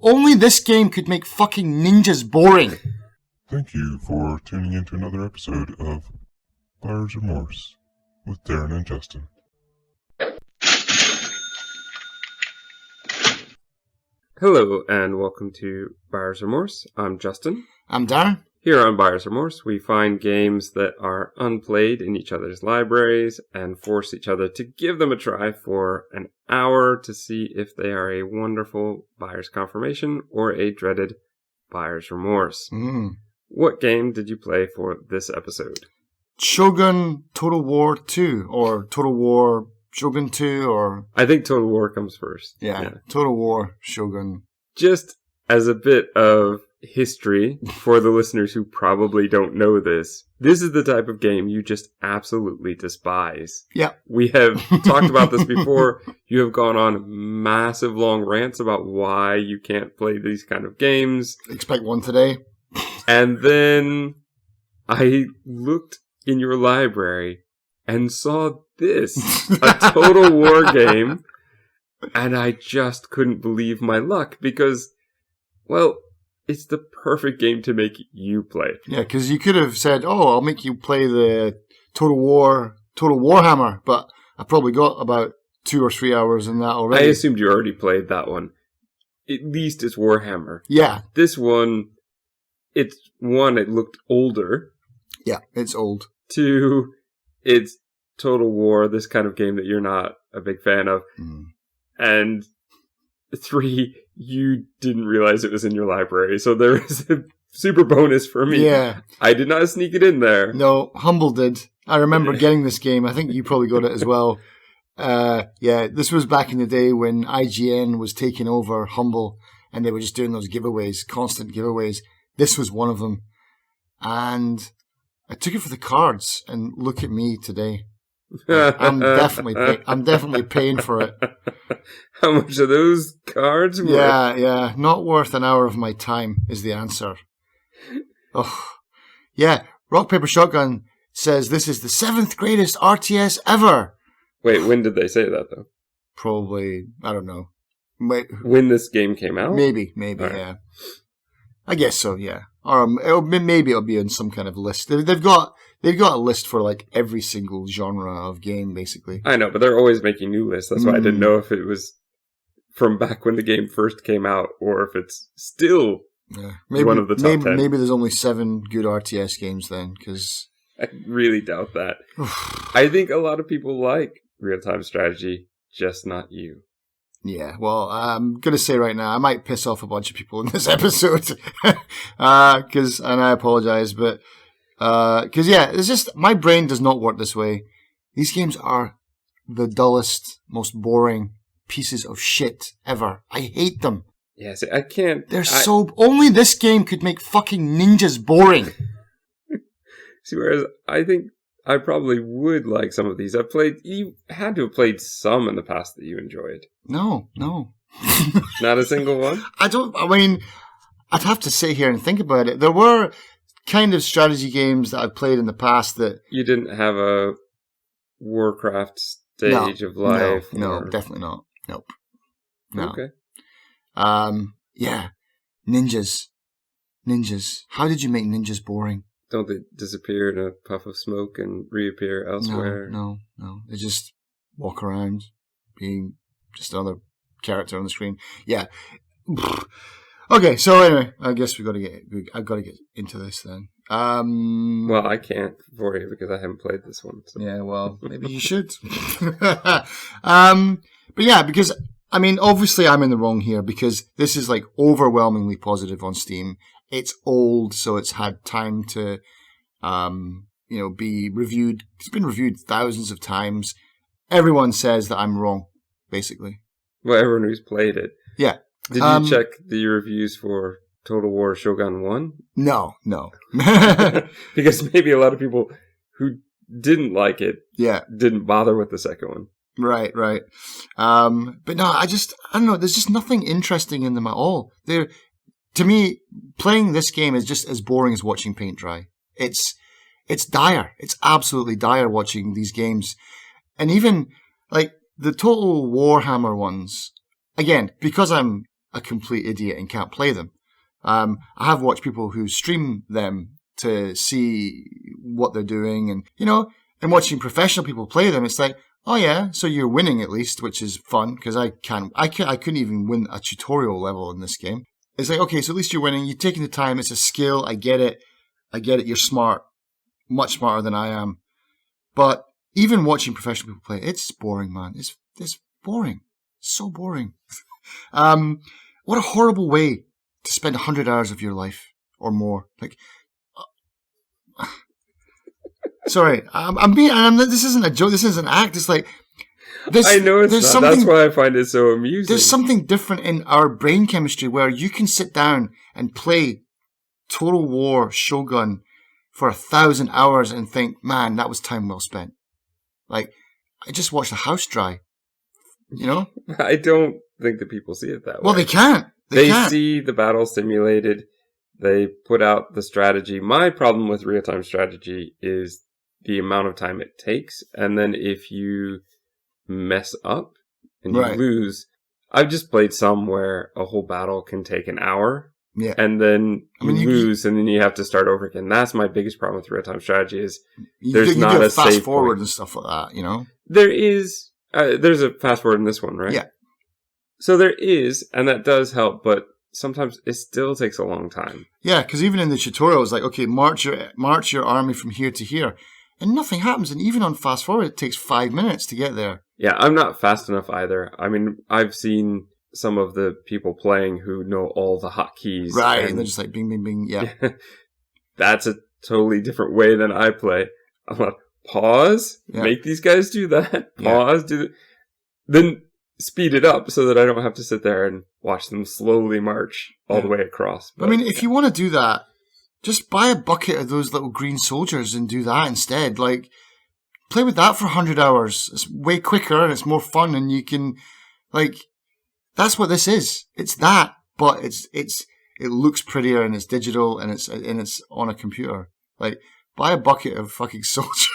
Only this game could make fucking ninjas boring. Thank you for tuning in to another episode of Buyer's Remorse with Darren and Justin. Hello and welcome to Buyer's Remorse. I'm Justin. I'm Darren. Here on Buyer's Remorse, we find games that are unplayed in each other's libraries and force each other to give them a try for an hour to see if they are a wonderful buyer's confirmation or a dreaded buyer's remorse. What game did you play for this episode? Shogun Total War 2 or Total War Shogun 2 or... I think Total War comes first. Yeah. Total War Shogun. Just as a bit of history for the listeners who probably don't know this, this is the type of game you just absolutely despise. Yeah. We have talked about this before. You have gone on massive long rants about why you can't play these kind of games. Expect one today. And then I looked in your library and saw this, a Total War game, and I just couldn't believe my luck because, well, it's the perfect game to make you play. Yeah, because you could have said, I'll make you play the Total Warhammer, but I probably got about 2 or 3 hours in that already. I assumed you already played that one. At least it's Warhammer. Yeah. This one, it looked older. Yeah, it's old. 2, it's Total War, this kind of game that you're not a big fan of. And 3, you didn't realize it was in your library, so there is a super bonus for me. Yeah. I did not sneak it in there. No, Humble did. I remember getting this game. I think you probably got it as well. This was back in the day when IGN was taking over Humble, and they were just doing those giveaways, constant giveaways. This was one of them. And I took it for the cards, and look at me today. I'm definitely paying for it. How much are those cards worth? Yeah, not worth an hour of my time is the answer. Oh, yeah. Rock Paper Shotgun says this is the 7th greatest RTS ever. Wait, when did they say that though? Probably, I don't know. When this game came out? Maybe, right. Yeah. I guess so, yeah. Or maybe it'll be in some kind of list. They've got a list for like every single genre of game, basically. I know, but they're always making new lists. That's why I didn't know if it was from back when the game first came out, or if it's still one of the top 10. Maybe there's only 7 good RTS games then, because... I really doubt that. I think a lot of people like real-time strategy, just not you. Yeah, well, I'm going to say right now, I might piss off a bunch of people in this episode, and I apologize, but, it's just, my brain does not work this way. These games are the dullest, most boring pieces of shit ever. I hate them. Yes, I can't. Only this game could make fucking ninjas boring. See, whereas I think I probably would like some of these. You had to have played some in the past that you enjoyed. No. Not a single one? I'd have to sit here and think about it. There were kind of strategy games that I've played in the past that... You didn't have a Warcraft stage of life? No, definitely not. Nope. No. Okay. Yeah. Ninjas. How did you make ninjas boring? Don't they disappear in a puff of smoke and reappear elsewhere? No. They just walk around being just another character on the screen. Yeah. Okay, so anyway, I guess I've got to get into this then. Well, I can't for you because I haven't played this one. So. Yeah, well, maybe you should. But yeah, because, obviously I'm in the wrong here because this is like overwhelmingly positive on Steam. It's old, so it's had time to, be reviewed. It's been reviewed thousands of times. Everyone says that I'm wrong, basically. Well, everyone who's played it. Yeah. Did you check the reviews for Total War Shogun 1? No. Because maybe a lot of people who didn't like it didn't bother with the second one. Right. But no, I don't know. There's just nothing interesting in them at all. To me, playing this game is just as boring as watching paint dry. It's dire. It's absolutely dire watching these games. And even, like, the Total Warhammer ones, again, because I'm a complete idiot and can't play them. I have watched people who stream them to see what they're doing, and and watching professional people play them, it's like, oh yeah, so you're winning at least, which is fun because I couldn't even win a tutorial level in this game. It's like, okay, so at least you're winning. You're taking the time. It's a skill. I get it. You're smart, much smarter than I am. But even watching professional people play, it's boring, man. It's boring. So boring. What a horrible way to spend 100 hours of your life or more. Like, sorry, this isn't a joke. This isn't an act. It's like, I know it's not. That's why I find it so amusing. There's something different in our brain chemistry where you can sit down and play Total War Shogun for 1,000 hours and think, man, that was time well spent. Like, I just watched a house dry. I don't think that people see it that way. Well, they can't. They see the battle simulated. They put out the strategy. My problem with real-time strategy is the amount of time it takes. And then if you mess up and you lose, I've just played some where a whole battle can take an hour. Yeah. And then you lose, and then you have to start over again. That's my biggest problem with real-time strategy is there's not a fast save forward point. And stuff like that, There is. There's a fast forward in this one, right? Yeah. So there is, and that does help, but sometimes it still takes a long time. Yeah, because even in the tutorial, it's like, okay, march your army from here to here, and nothing happens. And even on fast forward, it takes 5 minutes to get there. Yeah, I'm not fast enough either. I mean, I've seen some of the people playing who know all the hotkeys. Right, and they're just like, bing, bing, bing, yeah. That's a totally different way than I play. I'm like, pause, make these guys do that, pause, do that. Then speed it up so that I don't have to sit there and watch them slowly march all the way across. But, I mean, if you want to do that, just buy a bucket of those little green soldiers and do that instead. Like, play with that for 100 hours. It's way quicker and it's more fun, and you can, like, that's what this is. It's that, but it looks prettier and it's digital and it's on a computer. Like, buy a bucket of fucking soldiers.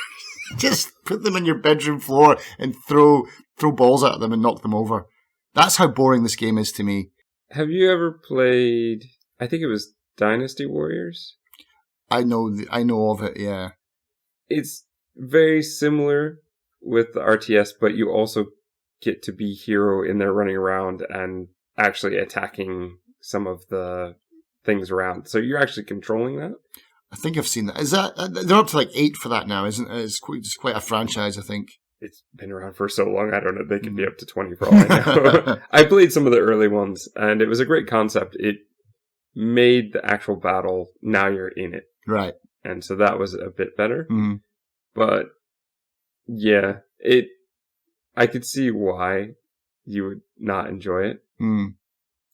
Just put them on your bedroom floor and throw balls at them and knock them over. That's how boring this game is to me. Have you ever played, I think it was Dynasty Warriors? I know of it, yeah. It's very similar with the RTS, but you also get to be hero in there running around and actually attacking some of the things around. So you're actually controlling that? I think I've seen that. Is that they're up to like 8 for that now, isn't it? It's quite a franchise, I think. It's been around for so long, I don't know. They could be up to 20 for all I know. I played some of the early ones, and it was a great concept. It made the actual battle, now you're in it. Right. And so that was a bit better. Mm-hmm. But, yeah, I could see why you would not enjoy it.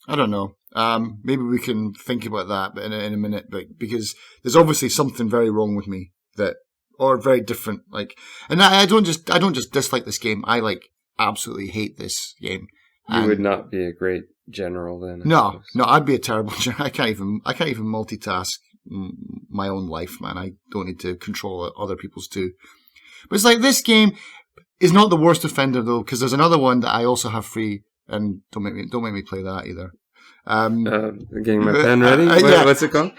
I don't know. Maybe we can think about that in a minute, but because there's obviously something very wrong with me or very different. Like, and I don't just dislike this game. I absolutely hate this game. You would not be a great general then. No, I'd be a terrible general. I can't even multitask my own life, man. I don't need to control other people's too. But it's like, this game is not the worst offender though, because there's another one that I also have free, and don't make me play that either. Getting my pen ready. What's it called?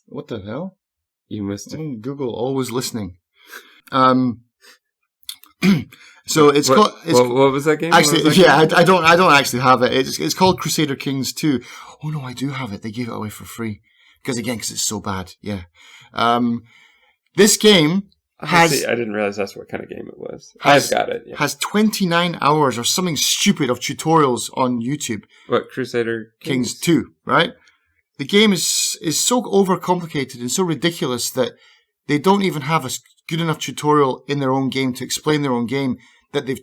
What the hell? You missed it. Google, always listening. So it's called. What was that game? Actually, I don't actually have it. It's called Crusader Kings 2. Oh no, I do have it. They gave it away for free because it's so bad. Yeah. This game has. I didn't realize that's what kind of game it was. I've got it. Yeah. Has 29 hours or something stupid of tutorials on YouTube. What, Crusader Kings 2, right? The game is so overcomplicated and so ridiculous that they don't even have a good enough tutorial in their own game to explain their own game, that they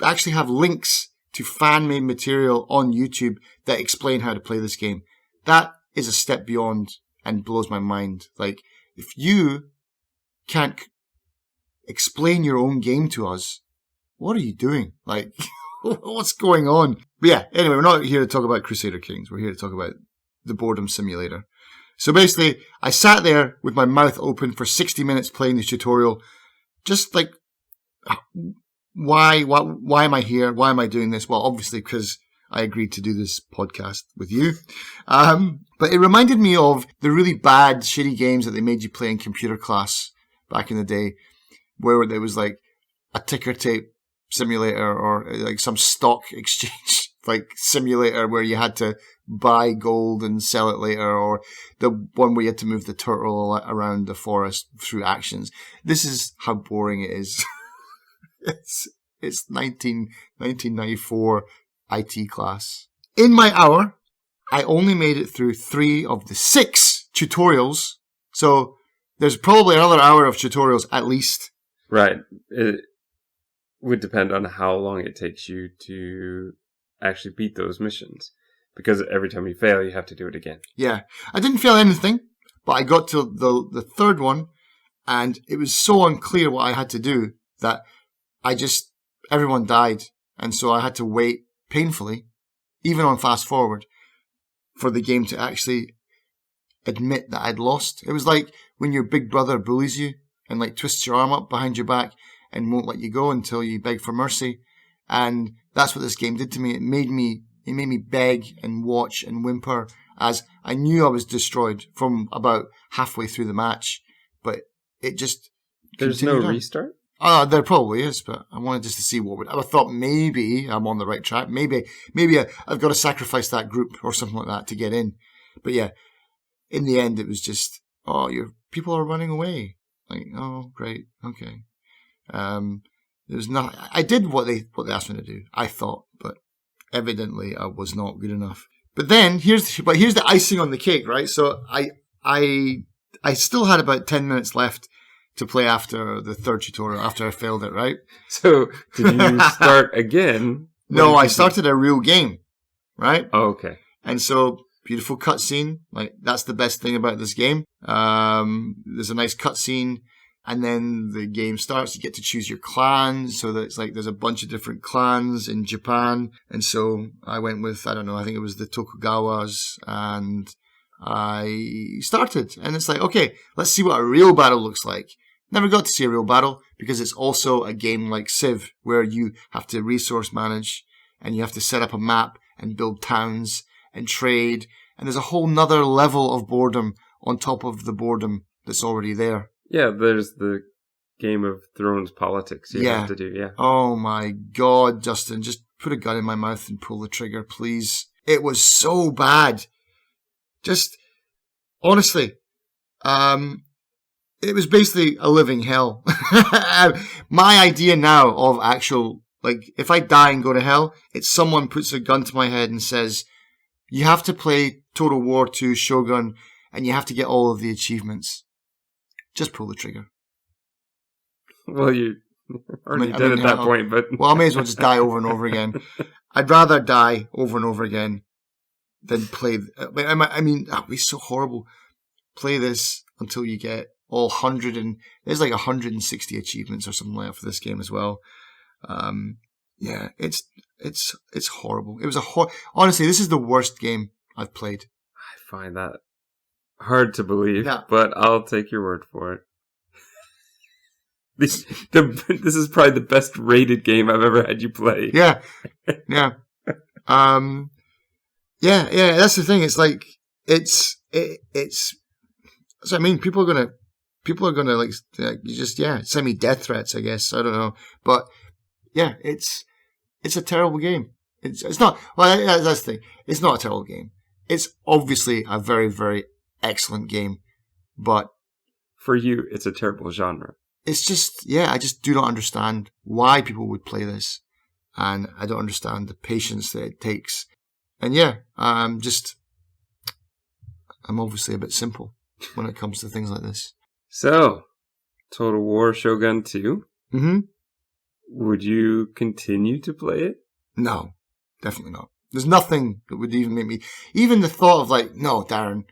actually have links to fan-made material on YouTube that explain how to play this game. That is a step beyond and blows my mind. Like, if you can't explain your own game to us, what are you doing? Like, what's going on? But yeah, anyway, we're not here to talk about Crusader Kings. We're here to talk about the boredom simulator. So basically, I sat there with my mouth open for 60 minutes playing this tutorial. Just like, why am I here? Why am I doing this? Well, obviously because I agreed to do this podcast with you. But it reminded me of the really bad, shitty games that they made you play in computer class back in the day, where there was like a ticker tape simulator or like some stock exchange like simulator where you had to buy gold and sell it later, or the one where you had to move the turtle around the forest through actions. This is how boring it is. It's 1994 IT class. In my hour, I only made it through 3 of the 6 tutorials. So there's probably another hour of tutorials at least. Right. It would depend on how long it takes you to actually beat those missions. Because every time you fail, you have to do it again. Yeah. I didn't fail anything, but I got to the third one, and it was so unclear what I had to do that everyone died. And so I had to wait painfully, even on fast forward, for the game to actually admit that I'd lost. It was like when your big brother bullies you and like twists your arm up behind your back and won't let you go until you beg for mercy. And that's what this game did to me. It made me beg and watch and whimper as I knew I was destroyed from about halfway through the match. But it just... There's no restart? There probably is, but I wanted just to see I thought maybe I'm on the right track. Maybe I've got to sacrifice that group or something like that to get in. But yeah, in the end, it was just, your people are running away. Like, oh, great, okay. There was not. I did what they asked me to do, I thought, but evidently I was not good enough. But then here's the icing on the cake, right? So I still had about 10 minutes left to play after the third tutorial, after I failed it, right? So did you start again? No, I started a real game, right? Oh, okay. And so, beautiful cutscene. Like, that's the best thing about this game. There's a nice cutscene, and then the game starts. You get to choose your clan, so that it's like there's a bunch of different clans in Japan. And so I went with, I think it was the Tokugawas, and I started. And it's like, okay, let's see what a real battle looks like. Never got to see a real battle because it's also a game like Civ where you have to resource manage and you have to set up a map and build towns and trade. And there's a whole nother level of boredom on top of the boredom that's already there. Yeah, there's the Game of Thrones politics you have to do, yeah. Oh my God, Justin, just put a gun in my mouth and pull the trigger, please. It was so bad. Just, honestly, it was basically a living hell. My idea now of actual, like, if I die and go to hell, it's someone puts a gun to my head and says, you have to play Total War 2 Shogun and you have to get all of the achievements. Just pull the trigger. Well, you already did at that point, but... Well, I may as well just die over and over again. I'd rather die over and over again than play... I mean, that would be so horrible. Play this until you get all 100 and... There's like 160 achievements or something like that for this game as well. Yeah, it's horrible. It was honestly, this is the worst game I've played. I find that hard to believe, but I'll take your word for it. This is probably the best rated game I've ever had you play. Yeah. Yeah. Yeah, that's the thing. It's like, so I mean, people are gonna like you just, send me death threats, I guess. I don't know. But yeah, it's a terrible game. It's not, well, that's the thing. It's not a terrible game. It's obviously a very, very excellent game, but for you, it's a terrible genre. It's just, I just do not understand why people would play this. And I don't understand the patience that it takes. And I'm obviously a bit simple when it comes to things like this. So, Total War Shogun 2? Mm-hmm. Would you continue to play it? No, definitely not. There's nothing that would even make me, even the thought of like, no, Darren,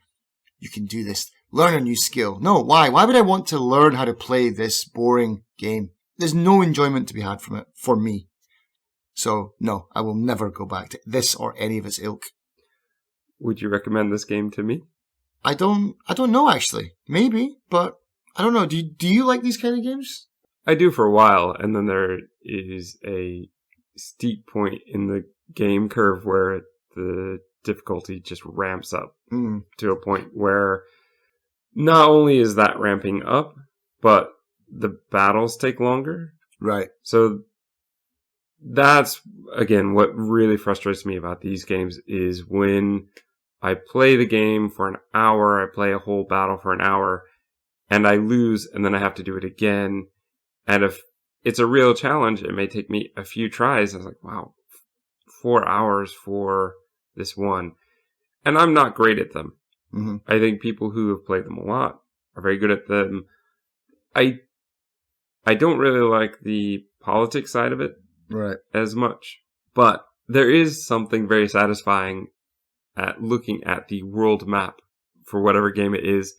you can do this. Learn a new skill. No, why? Why would I want to learn how to play this boring game? There's no enjoyment to be had from it for me. So, no, I will never go back to this or any of its ilk. Would you recommend this game to me? I don't know, actually. Maybe, but I don't know. Do you like these kind of games? I do for a while, and then there is a steep point in the game curve where the difficulty just ramps up to a point where not only is that ramping up, but the battles take longer. Right. So that's, again, what really frustrates me about these games is when I play the game for an hour, I play a whole battle for an hour, and I lose, and then I have to do it again. And if it's a real challenge, it may take me a few tries. I was like, wow, 4 hours for this one. And I'm not great at them. Mm-hmm. I think people who have played them a lot are very good at them. I don't really like the politics side of it as much. But there is something very satisfying at looking at the world map for whatever game it is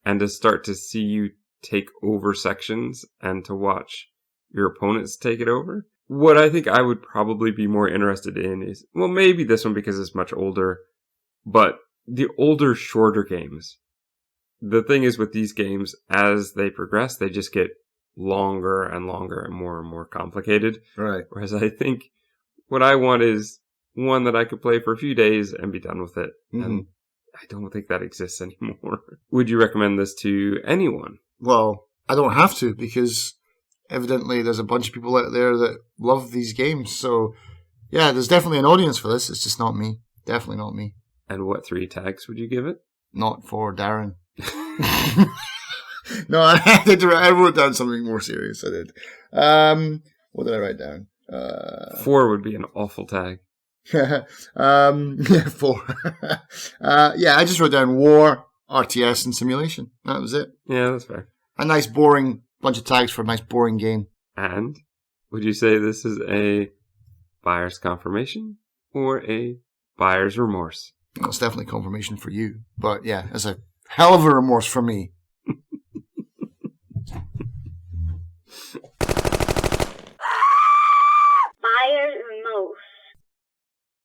and to start to see you take over sections and to watch your opponents take it over. What I think I would probably be more interested in is, well, maybe this one because it's much older, but the older, shorter games. The thing is with these games, as they progress, they just get longer and longer and more complicated. Right. Whereas I think what I want is one that I could play for a few days and be done with it. Mm-hmm. And I don't think that exists anymore. Would you recommend this to anyone? Well, I don't have to, because evidently there's a bunch of people out there that love these games. So, yeah, there's definitely an audience for this. It's just not me. Definitely not me. And what 3 tags would you give it? Not for Darren. No, I wrote down something more serious. I did. What did I write down? 4 would be an awful tag. Yeah, 4. Yeah, I just wrote down war, RTS, and simulation. That was it. Yeah, that's fair. A nice, boring bunch of tags for a nice, boring game. And would you say this is a buyer's confirmation or a buyer's remorse? Well, it's definitely confirmation for you. But yeah, it's a hell of a remorse for me.